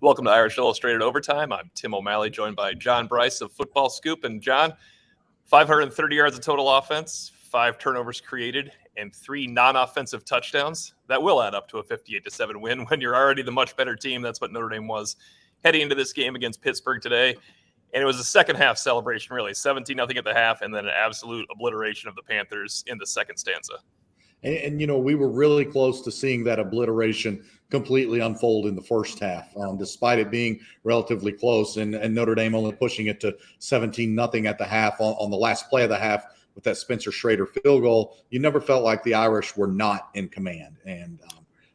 Welcome to Irish Illustrated Overtime. I'm Tim O'Malley, joined by John Bryce of Football Scoop. And John, 530 yards of total offense, 5 turnovers created, and 3 non-offensive touchdowns. That will add up to a 58-7 win when you're already the much better team. That's what Notre Dame was heading into this game against Pittsburgh today. And it was a second half celebration, really. 17-0 at the half, and then an absolute obliteration of the Panthers in the second stanza. And we were really close to seeing that obliteration completely unfold in the first half, despite it being relatively close, and Notre Dame only pushing it to 17-0 at the half on the last play of the half with that Spencer Schrader field goal. You never felt like the Irish were not in command. And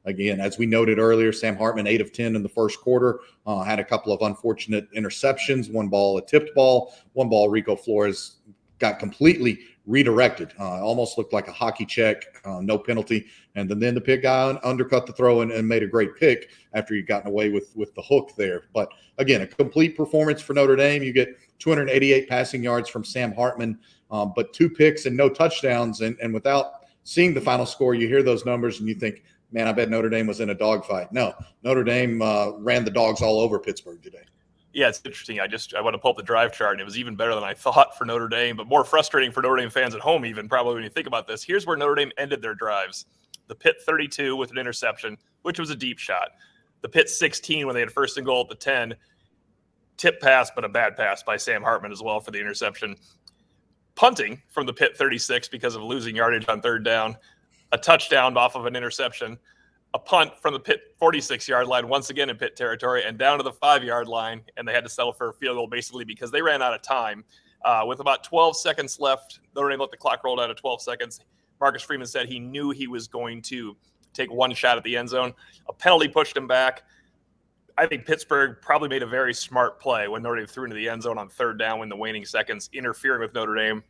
again, as we noted earlier, Sam Hartman, 8 of 10 in the first quarter, had a couple of unfortunate interceptions, one ball a tipped ball, one ball Rico Flores got completely redirected. Almost looked like a hockey check, no penalty. And then the Pitt guy undercut the throw and made a great pick after he'd gotten away with the hook there. But again, a complete performance for Notre Dame. You get 288 passing yards from Sam Hartman, but 2 picks and no touchdowns. And without seeing the final score, you hear those numbers and you think, man, I bet Notre Dame was in a dogfight. No, Notre Dame ran the dogs all over Pittsburgh today. Yeah, it's interesting. I want to pull up the drive chart, and it was even better than I thought for Notre Dame, but more frustrating for Notre Dame fans at home even, probably, when you think about this. Here's where Notre Dame ended their drives. The Pitt 32 with an interception, which was a deep shot. The Pitt 16 when they had first and goal at the 10. Tip pass, but a bad pass by Sam Hartman as well for the interception. Punting from the Pitt 36 because of losing yardage on third down. A touchdown off of an interception. A punt from the Pitt 46-yard line, once again in Pitt territory, and down to the 5-yard line, and they had to settle for a field goal basically because they ran out of time. With about 12 seconds left, Notre Dame let the clock roll down to 12 seconds. Marcus Freeman said he knew he was going to take one shot at the end zone. A penalty pushed him back. I think Pittsburgh probably made a very smart play when Notre Dame threw into the end zone on third down in the waning seconds, interfering with Notre Dame.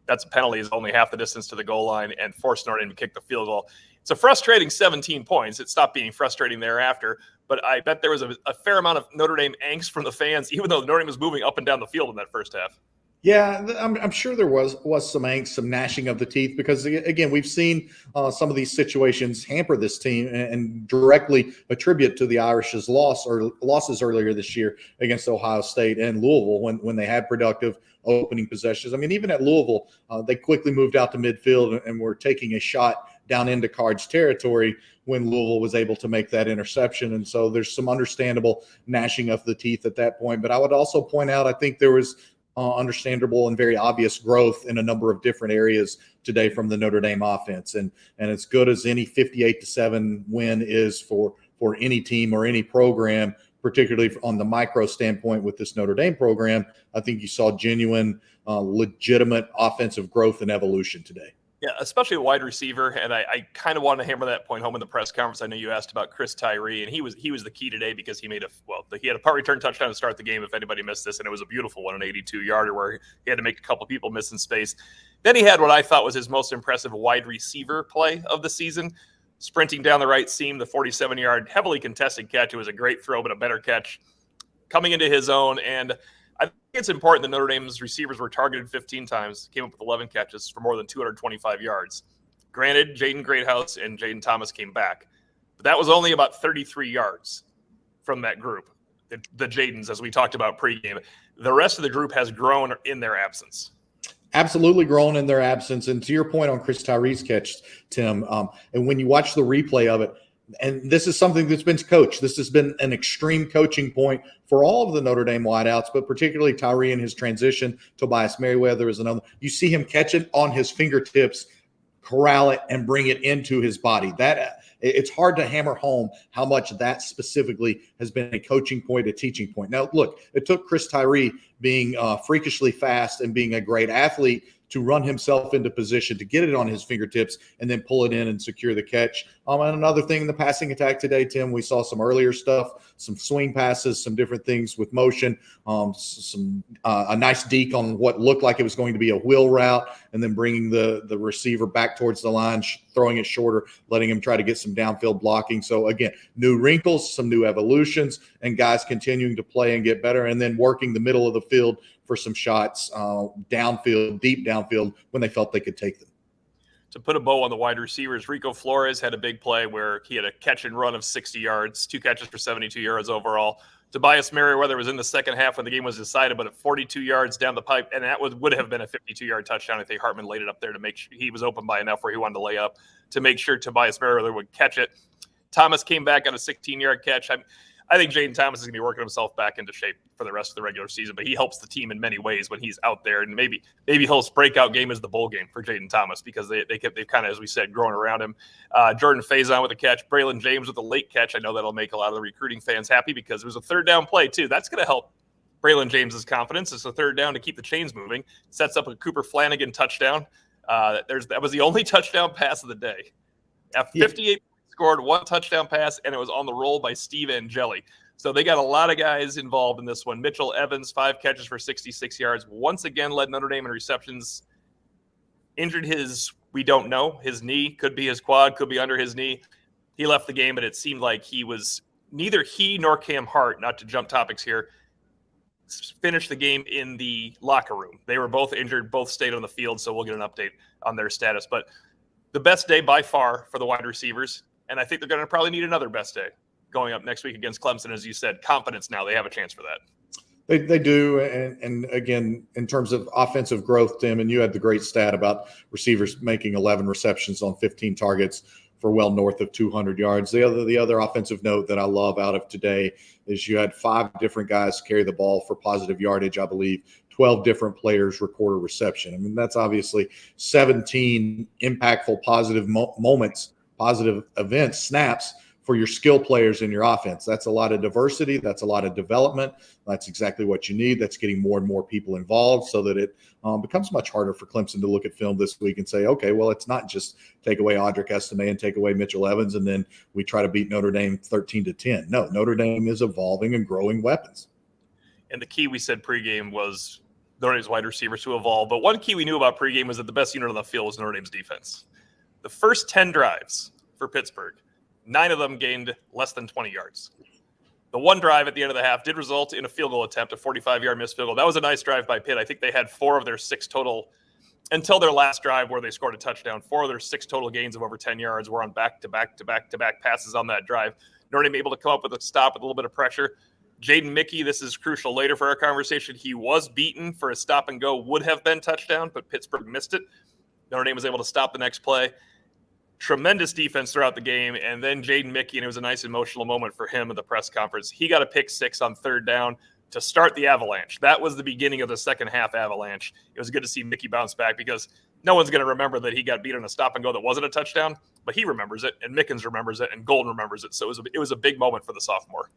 That's a penalty, is only half the distance to the goal line, and forced Notre Dame to kick the field goal. It's a frustrating 17 points. It stopped being frustrating thereafter, but I bet there was a fair amount of Notre Dame angst from the fans, even though Notre Dame was moving up and down the field in that first half. Yeah, I'm sure there was some angst, some gnashing of the teeth, because, again, we've seen some of these situations hamper this team and directly attribute to the Irish's losses earlier this year against Ohio State and Louisville when they had productive opening possessions. I mean, even at Louisville, they quickly moved out to midfield and were taking a shot down into Cards territory when Louisville was able to make that interception. And so there's some understandable gnashing of the teeth at that point. But I would also point out, I think there was understandable and very obvious growth in a number of different areas today from the Notre Dame offense. And as good as any 58-7 win is for any team or any program, particularly on the micro standpoint with this Notre Dame program, I think you saw genuine, legitimate offensive growth and evolution today. Yeah, especially a wide receiver, and I kind of wanted to hammer that point home in the press conference. I know you asked about Chris Tyree, and he was the key today because he had a punt return touchdown to start the game, if anybody missed this, and it was a beautiful one, an 82-yarder where he had to make a couple people miss in space. Then he had what I thought was his most impressive wide receiver play of the season, sprinting down the right seam, the 47-yard heavily contested catch. It was a great throw, but a better catch coming into his own, and I think it's important that Notre Dame's receivers were targeted 15 times, came up with 11 catches for more than 225 yards. Granted, Jaden Greathouse and Jaden Thomas came back, but that was only about 33 yards from that group, the Jadens, as we talked about pregame. The rest of the group has grown in their absence. Absolutely grown in their absence. And to your point on Chris Tyree's catch, Tim, and when you watch the replay of it, and this is something that's been coached. This has been an extreme coaching point for all of the Notre Dame wideouts, but particularly Tyree in his transition. Tobias Merriweather is another. You see him catch it on his fingertips, corral it, and bring it into his body. It's hard to hammer home how much that specifically has been a coaching point, a teaching point. Now, look, it took Chris Tyree being freakishly fast and being a great athlete to run himself into position to get it on his fingertips and then pull it in and secure the catch. And another thing in the passing attack today, Tim, we saw some earlier stuff, some swing passes, some different things with motion, a nice deke on what looked like it was going to be a wheel route, and then bringing the receiver back towards the line, throwing it shorter, letting him try to get some downfield blocking. So, again, new wrinkles, some new evolutions, and guys continuing to play and get better, and then working the middle of the field for some shots downfield, deep downfield, when they felt they could take them. to put a bow on the wide receivers, Rico Flores had a big play where he had a catch and run of 60 yards, 2 catches for 72 yards overall. Tobias Merriweather was in the second half when the game was decided, but at 42 yards down the pipe, and that would have been a 52-yard touchdown. I think Hartman laid it up there to make sure he was open by enough where he wanted to lay up to make sure Tobias Merriweather would catch it. Thomas came back on a 16-yard catch. I think Jaden Thomas is going to be working himself back into shape for the rest of the regular season, but he helps the team in many ways when he's out there. And maybe his breakout game is the bowl game for Jaden Thomas because they've kind of, as we said, grown around him. Jordan Faison with a catch, Braylon James with a late catch. I know that'll make a lot of the recruiting fans happy because it was a third down play too. That's going to help Braylon James's confidence. It's a third down to keep the chains moving. Sets up a Cooper Flanagan touchdown. That was the only touchdown pass of the day. At 58 scored 1 touchdown pass, and it was on the roll by Steve Angeli. So they got a lot of guys involved in this one. Mitchell Evans, 5 catches for 66 yards. Once again, led Notre Dame in receptions. Injured we don't know, his knee. Could be his quad, could be under his knee. He left the game, but it seemed like neither he nor Cam Hart, not to jump topics here, finished the game in the locker room. They were both injured, both stayed on the field, so we'll get an update on their status. But the best day by far for the wide receivers, and I think they're going to probably need another best day going up next week against Clemson. As you said, confidence now. They have a chance for that. They do. And again, in terms of offensive growth, Tim, and you had the great stat about receivers making 11 receptions on 15 targets for well north of 200 yards. The other offensive note that I love out of today is you had 5 different guys carry the ball for positive yardage, I believe. 12 different players record a reception. I mean, that's obviously 17 impactful positive moments, positive events, snaps for your skill players in your offense. That's a lot of diversity. That's a lot of development. That's exactly what you need. That's getting more and more people involved so that it becomes much harder for Clemson to look at film this week and say, okay, well, it's not just take away Audric Estime and take away Mitchell Evans, and then we try to beat Notre Dame 13-10. No, Notre Dame is evolving and growing weapons. And the key we said pregame was Notre Dame's wide receivers to evolve. But one key we knew about pregame was that the best unit on the field was Notre Dame's defense. The first 10 drives for Pittsburgh, 9 of them gained less than 20 yards. The one drive at the end of the half did result in a field goal attempt, a 45-yard missed field goal. That was a nice drive by Pitt. I think they had 4 of their 6 total, until their last drive where they scored a touchdown, 4 of their 6 total gains of over 10 yards were on back-to-back passes on that drive. Notre Dame able to come up with a stop with a little bit of pressure. Jaden Mickey, this is crucial later for our conversation. He was beaten for a stop and go, would have been touchdown, but Pittsburgh missed it. Notre Dame was able to stop the next play. Tremendous defense throughout the game. And then Jaden Mickey, and it was a nice emotional moment for him at the press conference. He got a pick 6 on third down to start the avalanche. That was the beginning of the second half avalanche. It was good to see Mickey bounce back because no one's going to remember that he got beat on a stop and go that wasn't a touchdown, but he remembers it, and Mickens remembers it, and Golden remembers it. So it was a big moment for the sophomore.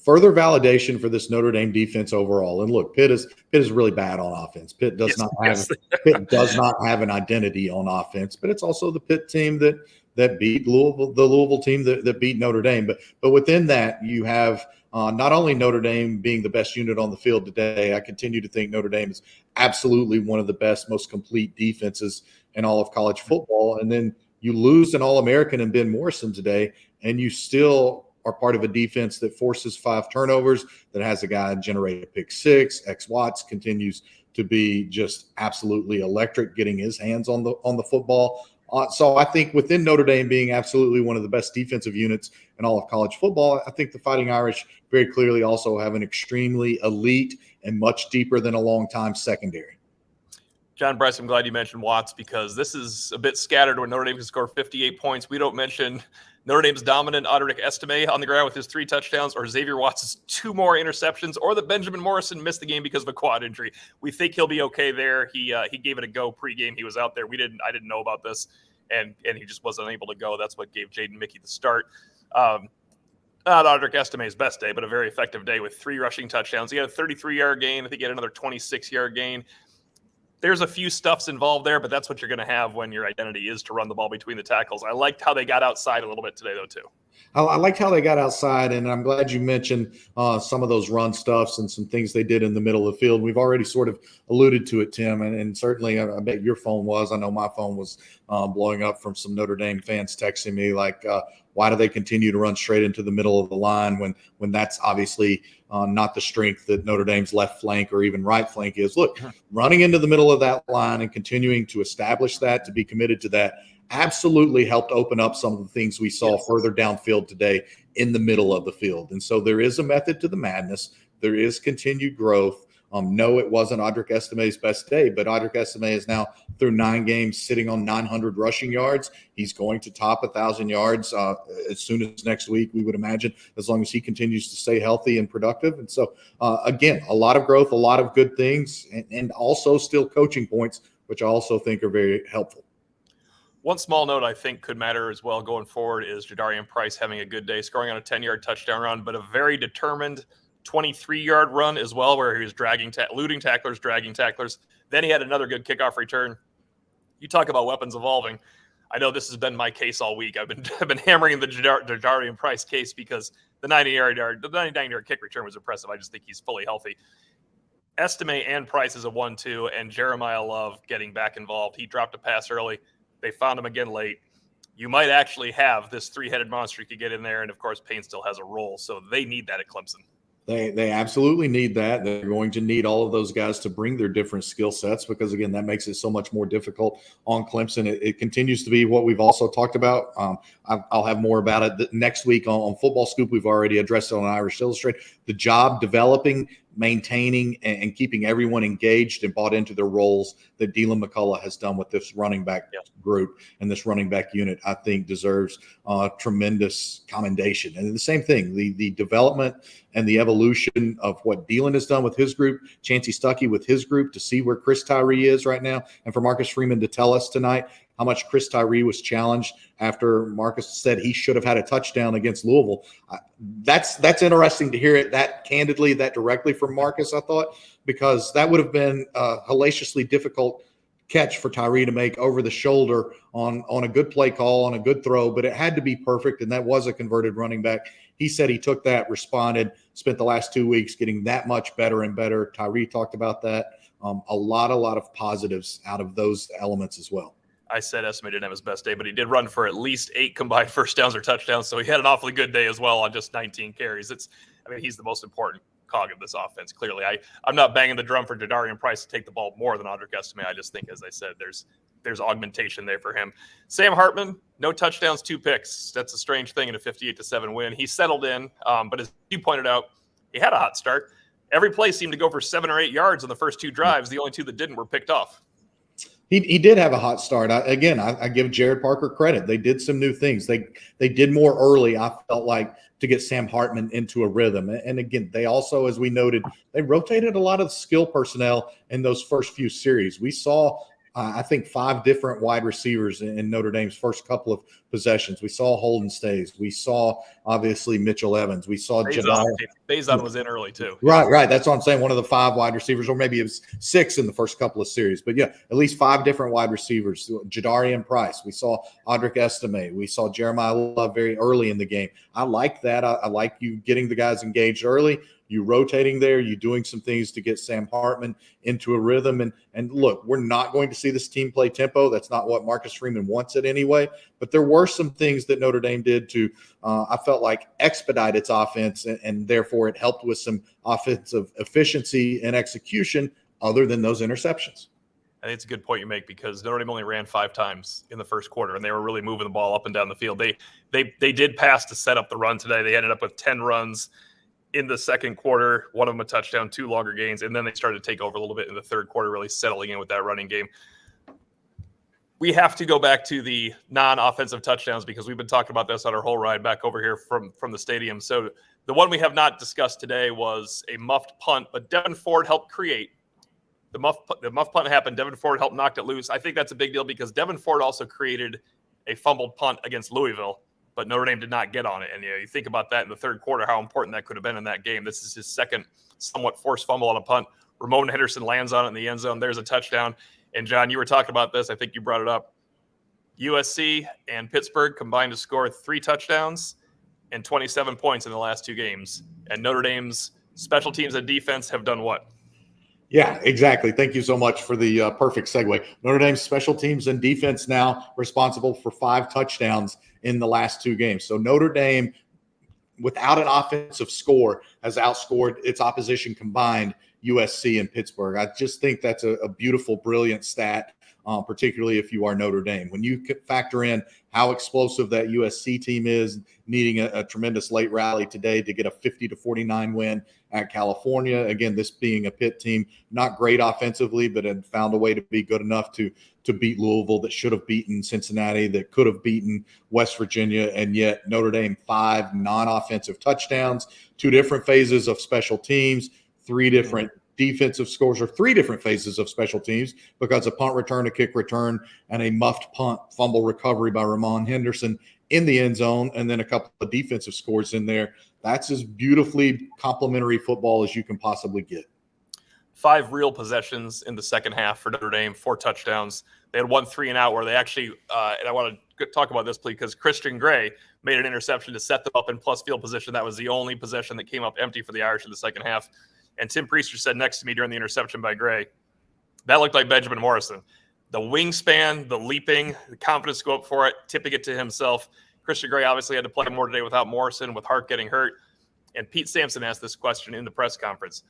Further validation for this Notre Dame defense overall. And look, Pitt is really bad on offense. Pitt does not have an identity on offense, but it's also the Pitt team that beat Louisville, the Louisville team that beat Notre Dame. But within that, you have not only Notre Dame being the best unit on the field today. I continue to think Notre Dame is absolutely one of the best, most complete defenses in all of college football. And then you lose an All-American in Ben Morrison today, and you still are part of a defense that forces 5 turnovers, that has a guy generate a pick 6. X Watts continues to be just absolutely electric, getting his hands on the football. So I think within Notre Dame being absolutely one of the best defensive units in all of college football, I think the Fighting Irish very clearly also have an extremely elite and much deeper than a long-time secondary. John Bryce, I'm glad you mentioned Watts because this is a bit scattered when Notre Dame can score 58 points. We don't mention Notre Dame's dominant Audric Estime on the ground with his 3 touchdowns, or Xavier Watts' 2 more interceptions, or that Benjamin Morrison missed the game because of a quad injury. We think he'll be okay there. He gave it a go pregame. He was out there. I didn't know about this, and he just wasn't able to go. That's what gave Jaden Mickey the start. Not Audric Estime's best day, but a very effective day with 3 rushing touchdowns. He had a 33-yard gain. I think he had another 26-yard gain. There's a few stuffs involved there, but that's what you're going to have when your identity is to run the ball between the tackles. I liked how they got outside a little bit today, though, too. I liked how they got outside, and I'm glad you mentioned some of those run stuffs and some things they did in the middle of the field. We've already sort of alluded to it, Tim, and certainly I bet your phone was. I know my phone was blowing up from some Notre Dame fans texting me like, why do they continue to run straight into the middle of the line when that's obviously not the strength that Notre Dame's left flank or even right flank is? Look, running into the middle of that line and continuing to establish that, to be committed to that, absolutely helped open up some of the things we saw further downfield today in the middle of the field. And so there is a method to the madness. There is continued growth. No, it wasn't Audric Estime's best day, but Audric Estime is now through 9 games sitting on 900 rushing yards. He's going to top 1,000 yards as soon as next week, we would imagine, as long as he continues to stay healthy and productive. And so, again, a lot of growth, a lot of good things, and also still coaching points, which I also think are very helpful. One small note I think could matter as well going forward is Jadarian Price having a good day, scoring on a 10-yard touchdown run, but a very determined 23-yard run as well, where he was eluding tacklers, dragging tacklers. Then he had another good kickoff return. You talk about weapons evolving. I know this has been my case all week. I've been hammering the Jadarian Price case because the 99-yard kick return was impressive. I just think he's fully healthy. Estime and Price is a 1-2, and Jeremiah Love getting back involved. He dropped a pass early. They found him again late. You might actually have this 3-headed monster you could get in there, and of course, Payne still has a role, so they need that at Clemson. They absolutely need that. They're going to need all of those guys to bring their different skill sets because, again, that makes it so much more difficult on Clemson. It continues to be what we've also talked about. I'll have more about it next week on Football Scoop. We've already addressed it on Irish Illustrated. The job developing, maintaining, and keeping everyone engaged and bought into their roles that Dylan McCullough has done with this running back group and this running back unit, I think deserves tremendous commendation. And the same thing, the development and the evolution of what Dylan has done with his group, Chancey Stuckey with his group, to see where Chris Tyree is right now, and for Marcus Freeman to tell us tonight how much Chris Tyree was challenged after Marcus said he should have had a touchdown against Louisville. That's interesting to hear it that candidly, that directly from Marcus, I thought, because that would have been a hellaciously difficult catch for Tyree to make over the shoulder on a good play call, on a good throw, but it had to be perfect, and that was a converted running back. He said he took that, responded, spent the last 2 weeks getting that much better and better. Tyree talked about that. A lot of positives out of those elements as well. I said Estime didn't have his best day, but he did run for at least 8 combined first downs or touchdowns, so he had an awfully good day as well on just 19 carries. He's the most important cog of this offense, clearly. I'm not banging the drum for Jadarian Price to take the ball more than Audric Estime. I just think, as I said, there's augmentation there for him. Sam Hartman, no touchdowns, 2 picks. That's a strange thing in a 58-7 win. He settled in, but as you pointed out, he had a hot start. Every play seemed to go for 7 or 8 yards on the first 2 drives. The only 2 that didn't were picked off. He did have a hot start. I give Jared Parker credit. They did some new things. They did more early, I felt like, to get Sam Hartman into a rhythm. And again, they also, as we noted, they rotated a lot of skill personnel in those first few series. We saw, I think, 5 different wide receivers in Notre Dame's first couple of possessions. We saw Holden Stays. We saw, obviously, Mitchell Evans. We saw Faison was in early, too. Right. That's what I'm saying. One of the 5 wide receivers, or maybe it was 6 in the first couple of series. But, yeah, at least 5 different wide receivers. Jadarian Price. We saw Audric Estime. We saw Jeremiah Love very early in the game. I like that. I like you getting the guys engaged early. You rotating there, you doing some things to get Sam Hartman into a rhythm. And look, we're not going to see this team play tempo. That's not what Marcus Freeman wants it anyway. But there were some things that Notre Dame did to, I felt like, expedite its offense, and therefore it helped with some offensive efficiency and execution other than those interceptions. I think it's a good point you make, because Notre Dame only ran 5 times in the first quarter, and they were really moving the ball up and down the field. They did pass to set up the run today. They ended up with 10 runs in the second quarter, one of them a touchdown, 2 longer gains, and then they started to take over a little bit in the third quarter, really settling in with that running game. We have to go back to the non-offensive touchdowns, because we've been talking about this on our whole ride back over here from the stadium. So the one we have not discussed today was a muffed punt, but Devin Ford helped create. The muff punt happened. Devin Ford helped knock it loose. I think that's a big deal, because Devin Ford also created a fumbled punt against Louisville, but Notre Dame did not get on it. And you think about that in the third quarter, how important that could have been in that game. This is his second somewhat forced fumble on a punt. Ramon Henderson lands on it in the end zone. There's a touchdown. And, John, you were talking about this. I think you brought it up. USC and Pittsburgh combined to score 3 touchdowns. and 27 points in the last 2 games. And Notre Dame's special teams and defense have done what? Yeah, exactly. Thank you so much for the perfect segue. Notre Dame's special teams and defense now responsible for 5 touchdowns in the last 2 games. So Notre Dame, without an offensive score, has outscored its opposition combined, USC and Pittsburgh. I just think that's a beautiful, brilliant stat, particularly if you are Notre Dame. When you factor in how explosive that USC team is, needing a tremendous late rally today to get a 50-49 win at California. Again, this being a Pitt team, not great offensively, but had found a way to be good enough to beat Louisville, that should have beaten Cincinnati, that could have beaten West Virginia, and yet Notre Dame 5 non-offensive touchdowns, 2 different phases of special teams, 3 different defensive scores, or 3 different phases of special teams, because a punt return, a kick return, and a muffed punt fumble recovery by Ramon Henderson in the end zone, and then a couple of defensive scores in there. That's as beautifully complementary football as you can possibly get. 5 real possessions in the second half for Notre Dame, 4 touchdowns. They had 1 3-and-out where they actually, and I want to talk about this, please, because Christian Gray made an interception to set them up in plus field position. That was the only possession that came up empty for the Irish in the second half. And Tim Priester said next to me during the interception by Gray, that looked like Benjamin Morrison. The wingspan, the leaping, the confidence to go up for it, tipping it to himself. Christian Gray obviously had to play more today without Morrison, with Hart getting hurt. And Pete Sampson asked this question in the press conference.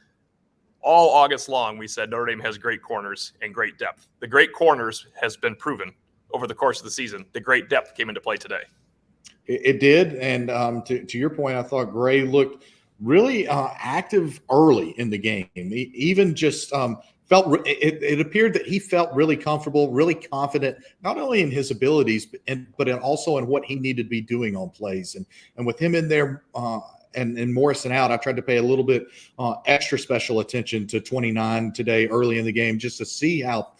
All August long, we said Notre Dame has great corners and great depth. The great corners has been proven over the course of the season. The great depth came into play today. It did. And to your point, I thought Gray looked really active early in the game. He even just felt it appeared that he felt really comfortable, really confident, not only in his abilities, but also in what he needed to be doing on plays. And with him in there and Morrison out, I tried to pay a little bit extra special attention to 29 today early in the game, just to see how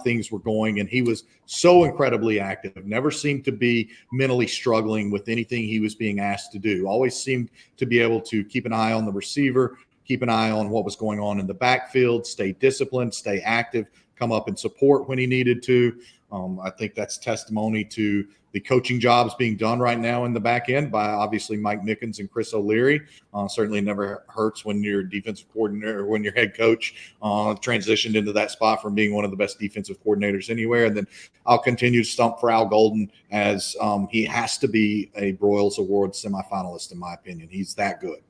things were going. And he was so incredibly active, never seemed to be mentally struggling with anything he was being asked to do. Always seemed to be able to keep an eye on the receiver, keep an eye on what was going on in the backfield, stay disciplined, stay active, come up and support when he needed to. I think that's testimony to the coaching jobs being done right now in the back end by obviously Mike Mickens and Chris O'Leary. Certainly never hurts when your defensive coordinator or when your head coach transitioned into that spot from being one of the best defensive coordinators anywhere. And then I'll continue to stump for Al Golden, as he has to be a Broyles Award semifinalist, in my opinion. He's that good.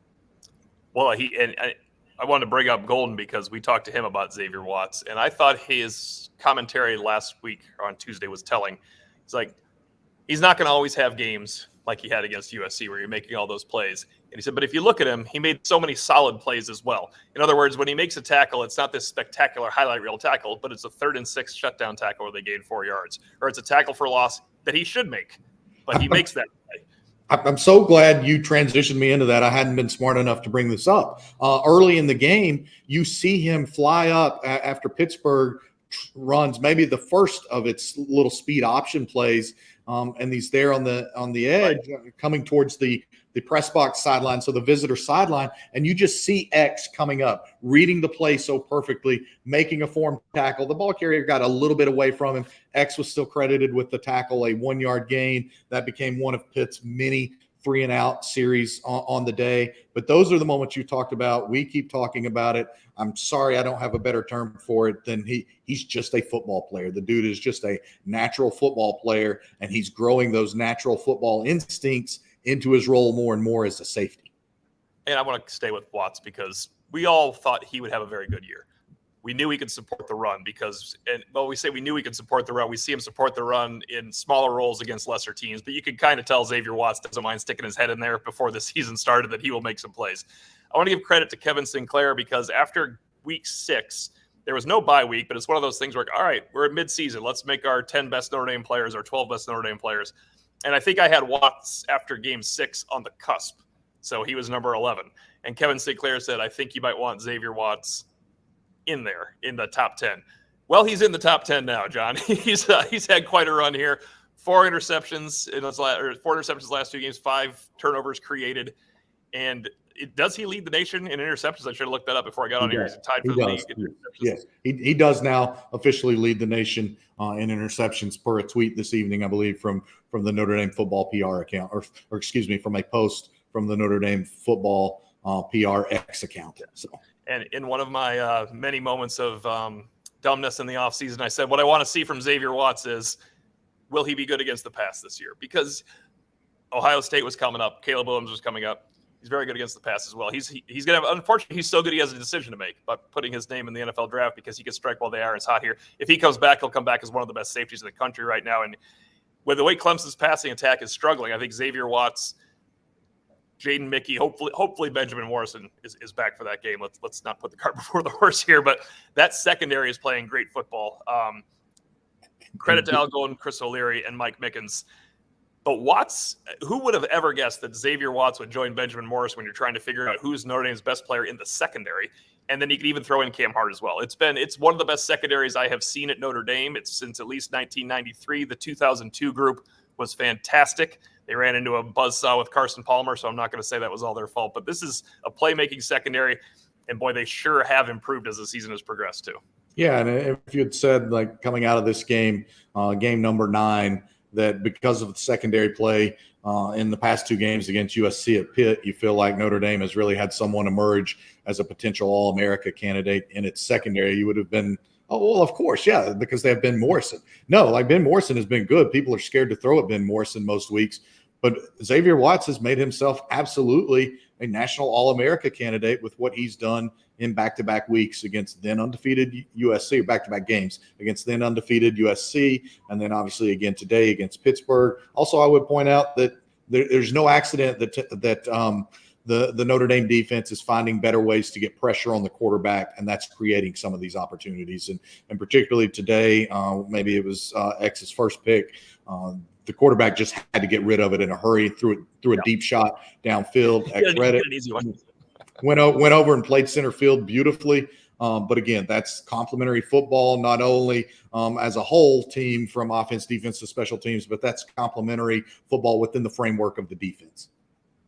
Well, I wanted to bring up Golden because we talked to him about Xavier Watts, and I thought his commentary last week or on Tuesday was telling. He's like, he's not going to always have games like he had against USC where you're making all those plays. And he said, but if you look at him, he made so many solid plays as well. In other words, when he makes a tackle, it's not this spectacular highlight reel tackle, but it's a 3rd and 6 shutdown tackle where they gain 4 yards, or it's a tackle for loss that he should make, but he makes that play. I'm so glad you transitioned me into that. I hadn't been smart enough to bring this up. Early in the game, you see him fly up after Pittsburgh runs maybe the first of its little speed option plays, and he's there on the edge, right, coming towards the press box sideline, so the visitor sideline, and you just see X coming up, reading the play so perfectly, making a form tackle. The ball carrier got a little bit away from him. X was still credited with the tackle, a 1-yard gain. That became one of Pitt's many 3-and-out series on the day. But those are the moments you talked about. We keep talking about it. I'm sorry I don't have a better term for it than he's just a football player. The dude is just a natural football player, and he's growing those natural football instincts into his role more and more as a safety. And I want to stay with Watts because we all thought he would have a very good year. We knew he could support the run because, and well, we say we knew he could support the run. We see him support the run in smaller roles against lesser teams, but you could kind of tell Xavier Watts doesn't mind sticking his head in there before the season started, that he will make some plays. I want to give credit to Kevin Sinclair because after week 6, there was no bye week, but it's one of those things where, all right, we're at midseason. Let's make our 10 best Notre Dame players, our 12 best Notre Dame players. And I think I had Watts after game 6 on the cusp. So he was number 11. And Kevin Sinclair said, I think you might want Xavier Watts in there in the top 10. Well, he's in the top 10 now, John. He's had quite a run here. 4 interceptions in his 4 interceptions last 2 games, 5 turnovers created. And does he lead the nation in interceptions? I should have looked that up before I got on here. He's tied for the league in interceptions. Yes, he does now officially lead the nation in interceptions per a tweet this evening, I believe, from the Notre Dame football PR account, or excuse me, from a post from the Notre Dame football PRX account. So, and in one of my many moments of dumbness in the offseason, I said, what I want to see from Xavier Watts is, will he be good against the pass this year? Because Ohio State was coming up. Caleb Williams was coming up. He's very good against the pass as well. He's going to have, unfortunately, he's so good he has a decision to make about putting his name in the NFL draft because he can strike while the iron is hot here. If he comes back, he'll come back as one of the best safeties in the country right now. And with the way Clemson's passing attack is struggling, I think Xavier Watts, Jaden Mickey, hopefully Benjamin Morrison is back for that game. Let's not put the cart before the horse here, but that secondary is playing great football. Credit to Al Golden, Chris O'Leary, and Mike Mickens. But Watts, who would have ever guessed that Xavier Watts would join Benjamin Morris when you're trying to figure out who's Notre Dame's best player in the secondary? And then you could even throw in Cam Hart as well. It's one of the best secondaries I have seen at Notre Dame. It's since at least 1993. The 2002 group was fantastic. They ran into a buzzsaw with Carson Palmer, so I'm not going to say that was all their fault. But this is a playmaking secondary, and boy, they sure have improved as the season has progressed too. Yeah, and if you had said, like, coming out of this game, game number 9, that because of the secondary play in the past 2 games against USC at Pitt, you feel like Notre Dame has really had someone emerge as a potential All-America candidate in its secondary, you would have been, oh, well, of course, yeah, because they have Ben Morrison. No, like, Ben Morrison has been good. People are scared to throw at Ben Morrison most weeks. But Xavier Watts has made himself absolutely a national All-America candidate with what he's done in back-to-back weeks against then undefeated USC, back-to-back games against then undefeated USC, and then obviously again today against Pittsburgh. Also, I would point out that there's no accident that the Notre Dame defense is finding better ways to get pressure on the quarterback, and that's creating some of these opportunities. And particularly today, maybe it was X's first pick. The quarterback just had to get rid of it in a hurry, threw a deep shot downfield. X read it. An easy one. Went over and played center field beautifully. But again, that's complementary football, not only as a whole team from offense, defense to special teams, but that's complementary football within the framework of the defense.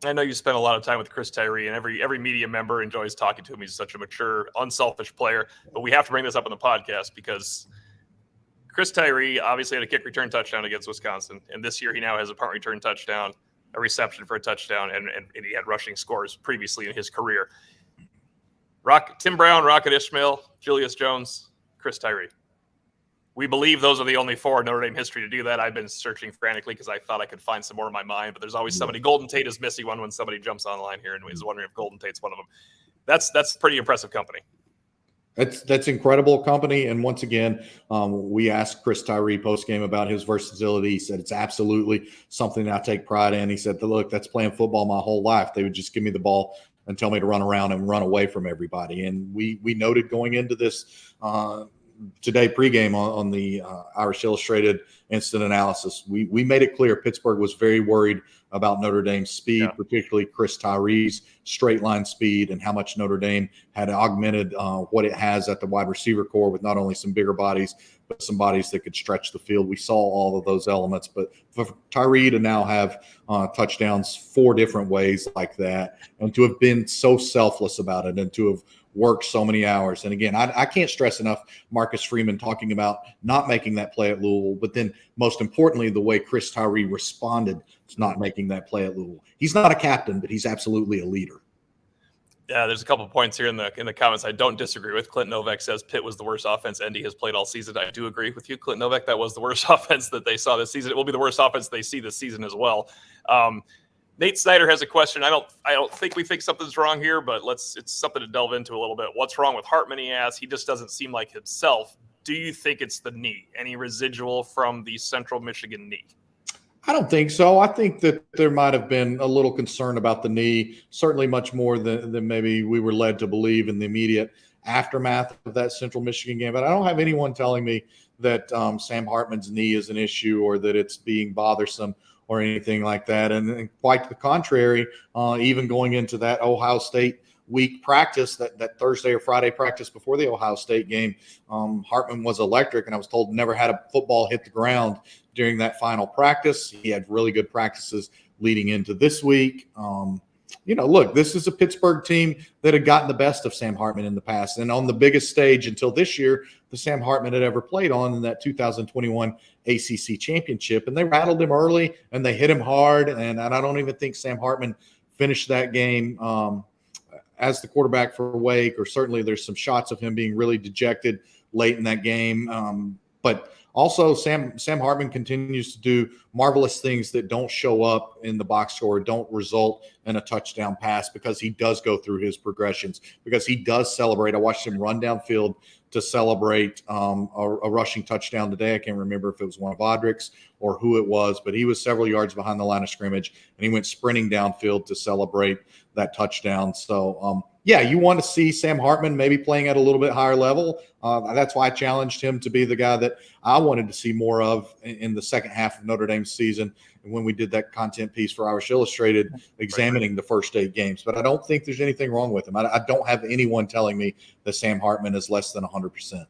I know you spent a lot of time with Chris Tyree, and every media member enjoys talking to him. He's such a mature, unselfish player. But we have to bring this up on the podcast because Chris Tyree obviously had a kick return touchdown against Wisconsin, and this year he now has a punt return touchdown, a reception for a touchdown, and he had rushing scores previously in his career. Tim Brown, Rocket Ishmael, Julius Jones, Chris Tyree. We believe those are the only 4 in Notre Dame history to do that. I've been searching frantically because I thought I could find some more in my mind, but there's always somebody. Golden Tate is missing one when somebody jumps online here and is wondering if Golden Tate's one of them. That's pretty impressive company. That's incredible company. And once again, we asked Chris Tyree post-game about his versatility. He said, it's absolutely something I take pride in. He said, look, that's playing football my whole life. They would just give me the ball and tell me to run around and run away from everybody. And we noted going into this today pregame on the Irish Illustrated instant analysis, we made it clear Pittsburgh was very worried about Notre Dame's speed, particularly Chris Tyree's straight line speed, and how much Notre Dame had augmented what it has at the wide receiver core with not only some bigger bodies, but some bodies that could stretch the field. We saw all of those elements, but for Tyree to now have touchdowns 4 different ways like that, and to have been so selfless about it, and to have worked so many hours. And again, I can't stress enough Marcus Freeman talking about not making that play at Louisville, but then most importantly, the way Chris Tyree responded to not making that play at Louisville. He's not a captain, but he's absolutely a leader. Yeah, there's a couple of points here in the comments I don't disagree with. Clint Novak says Pitt was the worst offense Indy has played all season. I do agree with you, Clint Novak. That was the worst offense that they saw this season. It will be the worst offense they see this season as well. Nate Snyder has a question. I don't think we think something's wrong here, but it's something to delve into a little bit. What's wrong with Hartman? He asks. He just doesn't seem like himself. Do you think it's the knee? Any residual from the Central Michigan knee? I don't think so. I think that there might have been a little concern about the knee, certainly much more than maybe we were led to believe in the immediate aftermath of that Central Michigan game. But I don't have anyone telling me that Sam Hartman's knee is an issue or that it's being bothersome or anything like that. And quite to the contrary, even going into that Ohio State week practice, that Thursday or Friday practice before the Ohio State game, Hartman was electric, and I was told never had a football hit the ground during that final practice. He had really good practices leading into this week. Look, this is a Pittsburgh team that had gotten the best of Sam Hartman in the past. And on the biggest stage until this year, the Sam Hartman had ever played on in that 2021 ACC championship. And they rattled him early and they hit him hard. And I don't even think Sam Hartman finished that game as the quarterback for Wake, or certainly there's some shots of him being really dejected late in that game. But also Sam Hartman continues to do marvelous things that don't show up in the box score, don't result in a touchdown pass, because he does go through his progressions, because he does celebrate. I watched him run downfield to celebrate a rushing touchdown today. I can't remember if it was one of Audrick's or who it was, but he was several yards behind the line of scrimmage, and he went sprinting downfield to celebrate that touchdown. So, yeah, you want to see Sam Hartman maybe playing at a little bit higher level. That's why I challenged him to be the guy that I wanted to see more of in the second half of Notre Dame's season. And when we did that content piece for Irish Illustrated, examining the first 8 games, but I don't think there's anything wrong with him. I don't have anyone telling me that Sam Hartman is less than 100%.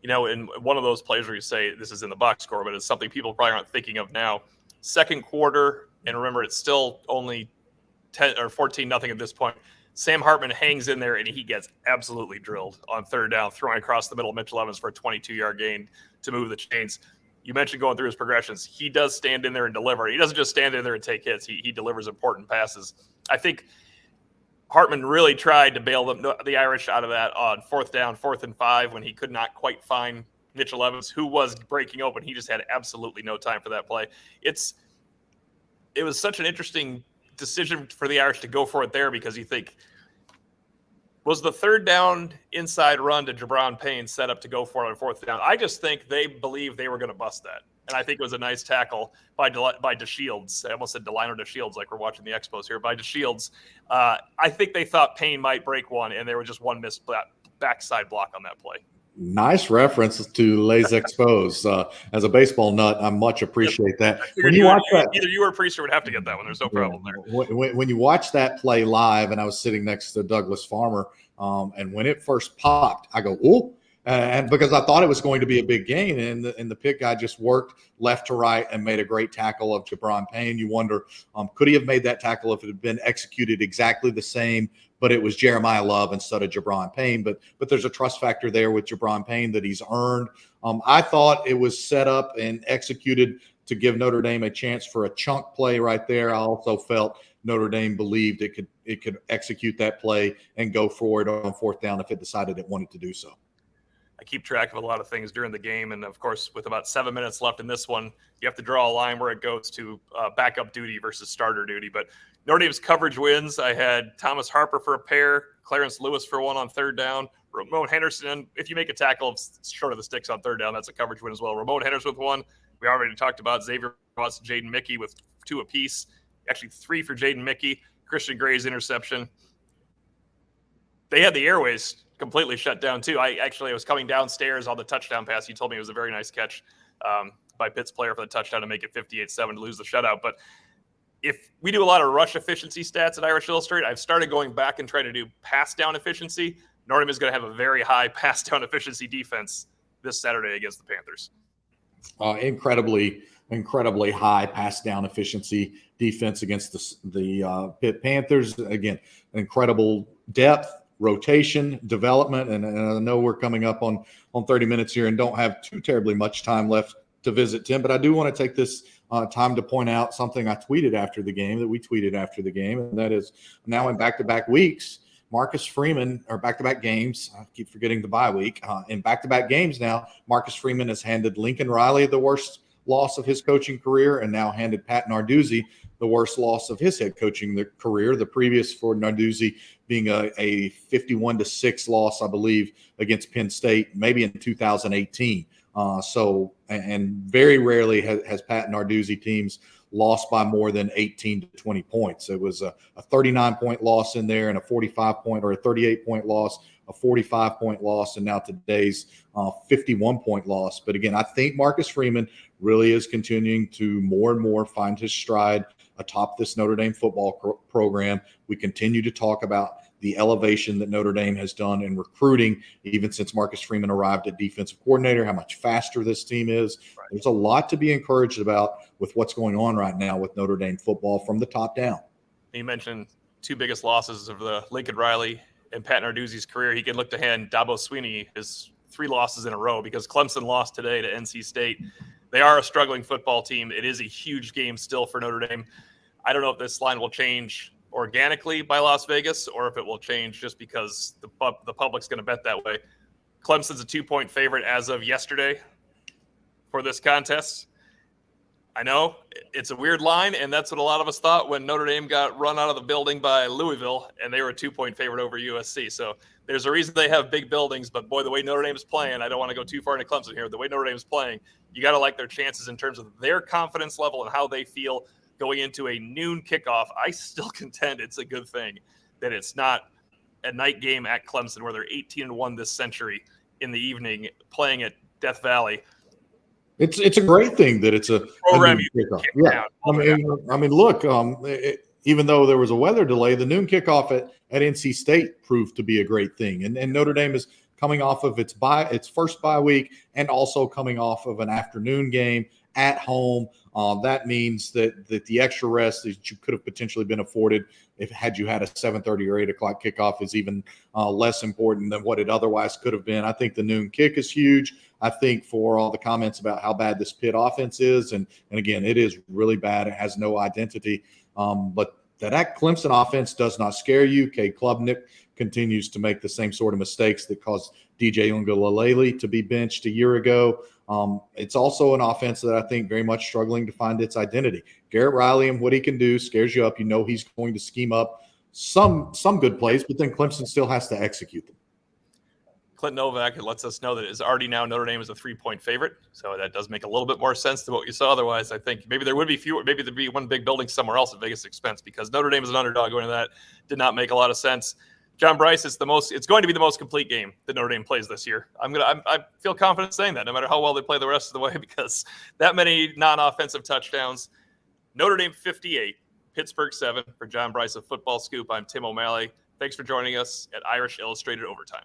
And one of those plays where you say this is in the box score, but it's something people probably aren't thinking of now. Second quarter, and remember, it's still only 10 or 14-0 at this point. Sam Hartman hangs in there, and he gets absolutely drilled on third down, throwing across the middle of Mitchell Evans for a 22-yard gain to move the chains. You mentioned going through his progressions. He does stand in there and deliver. He doesn't just stand in there and take hits. He delivers important passes. I think Hartman really tried to bail the Irish out of that on 4th down, 4th and 5, when he could not quite find Mitchell Evans, who was breaking open. He just had absolutely no time for that play. It was such an interesting decision for the Irish to go for it there, because you think, was the third down inside run to Jabron Payne set up to go for it on 4th down? I just think they believed they were going to bust that. And I think it was a nice tackle by DeShields. I almost said Delino DeShields, like we're watching the Expos here, by DeShields. I think they thought Payne might break one, and there was just one missed backside block on that play. Nice reference to Les Expos. As a baseball nut, I much appreciate that. When you watch that, either you or Priester would have to get that one. There's no problem there. When you watch that play live, and I was sitting next to Douglas Farmer, and when it first popped, I go, "Ooh!" And because I thought it was going to be a big gain, and the Pitt guy just worked left to right and made a great tackle of Jabron Payne. You wonder, could he have made that tackle if it had been executed exactly the same, but it was Jeremiah Love instead of Jabron Payne? But there's a trust factor there with Jabron Payne that he's earned. I thought it was set up and executed to give Notre Dame a chance for a chunk play right there. I also felt Notre Dame believed it could execute that play and go for it on 4th down if it decided it wanted to do so. I keep track of a lot of things during the game. And, of course, with about 7 minutes left in this one, you have to draw a line where it goes to backup duty versus starter duty. But Notre Dame's coverage wins. I had Thomas Harper for a pair, Clarence Lewis for one on 3rd down, Ramon Henderson. If you make a tackle short of the sticks on 3rd down, that's a coverage win as well. Ramon Henderson with one. We already talked about Xavier Watts, Jaden Mickey with 2 apiece. Actually, 3 for Jaden Mickey. Christian Gray's interception. They had the airways completely shut down too. I was coming downstairs on the touchdown pass. He told me it was a very nice catch by Pitt's player for the touchdown to make it 58-7 to lose the shutout. But if we do a lot of rush efficiency stats at Irish Illustrated, I've started going back and trying to do pass down efficiency. Notre Dame is going to have a very high pass down efficiency defense this Saturday against the Panthers. Incredibly high pass down efficiency defense against the Pitt Panthers. Again, incredible depth, rotation, development, and I know we're coming up on 30 minutes here and don't have too terribly much time left to visit Tim, but I do want to take this time to point out something I tweeted after the game, and that is now in back-to-back weeks, Marcus Freeman, or back-to-back games, I keep forgetting the bye week, in back-to-back games now, Marcus Freeman has handed Lincoln Riley the worst loss of his coaching career, and now handed Pat Narduzzi the worst loss of his head coaching career. The previous for Narduzzi being a 51-6 loss, I believe, against Penn State, maybe in 2018. And very rarely has Pat Narduzzi teams lost by more than 18 to 20 points. It was a 39-point loss in there, and a 45-point or a 38-point loss, a 45-point loss, and now today's 51-point loss. But again, I think Marcus Freeman really is continuing to more and more find his stride atop this Notre Dame football program. We continue to talk about the elevation that Notre Dame has done in recruiting, even since Marcus Freeman arrived at defensive coordinator, how much faster this team is. Right. There's a lot to be encouraged about with what's going on right now with Notre Dame football from the top down. You mentioned 2 biggest losses of the Lincoln Riley and Pat Narduzzi's career. He can look to hand Dabo Swinney his 3 losses in a row, because Clemson lost today to NC State. They are a struggling football team. It is a huge game still for Notre Dame. I don't know if this line will change organically by Las Vegas or if it will change just because the public's going to bet that way. Clemson's a 2-point favorite as of yesterday for this contest. I know it's a weird line, and that's what a lot of us thought when Notre Dame got run out of the building by Louisville, and they were a 2-point favorite over USC. So there's a reason they have big buildings, but boy, the way Notre Dame is playing, I don't want to go too far into Clemson here. The way Notre Dame is playing, you got to like their chances in terms of their confidence level and how they feel going into a noon kickoff. I still contend it's a good thing that it's not a night game at Clemson where they're 18-1 this century in the evening playing at Death Valley. It's a great thing that it's a program noon kickoff. Yeah, I mean, look, even though there was a weather delay, the noon kickoff at NC State proved to be a great thing, and Notre Dame is coming off of its first bye week and also coming off of an afternoon game at home. That means that the extra rest that you could have potentially been afforded had you had a 7:30 or 8 o'clock kickoff is even less important than what it otherwise could have been. I think the noon kick is huge. I think for all the comments about how bad this Pitt offense is, and again, it is really bad. It has no identity. But that Clemson offense does not scare you. Cade Klubnik continues to make the same sort of mistakes that caused DJ Uiagalelei to be benched a year ago. It's also an offense that I think very much struggling to find its identity. Garrett Riley and what he can do scares you up. You know he's going to scheme up some good plays, but then Clemson still has to execute them. Clint Novak lets us know that it is already now Notre Dame is a 3-point favorite. So that does make a little bit more sense than what you saw otherwise. I think maybe there would be fewer, maybe there'd be one big building somewhere else at Vegas expense because Notre Dame is an underdog going to that. Did not make a lot of sense. John Bryce, it's going to be the most complete game that Notre Dame plays this year. I feel confident saying that no matter how well they play the rest of the way because that many non-offensive touchdowns. Notre Dame 58, Pittsburgh 7 for John Bryce of Football Scoop. I'm Tim O'Malley. Thanks for joining us at Irish Illustrated Overtime.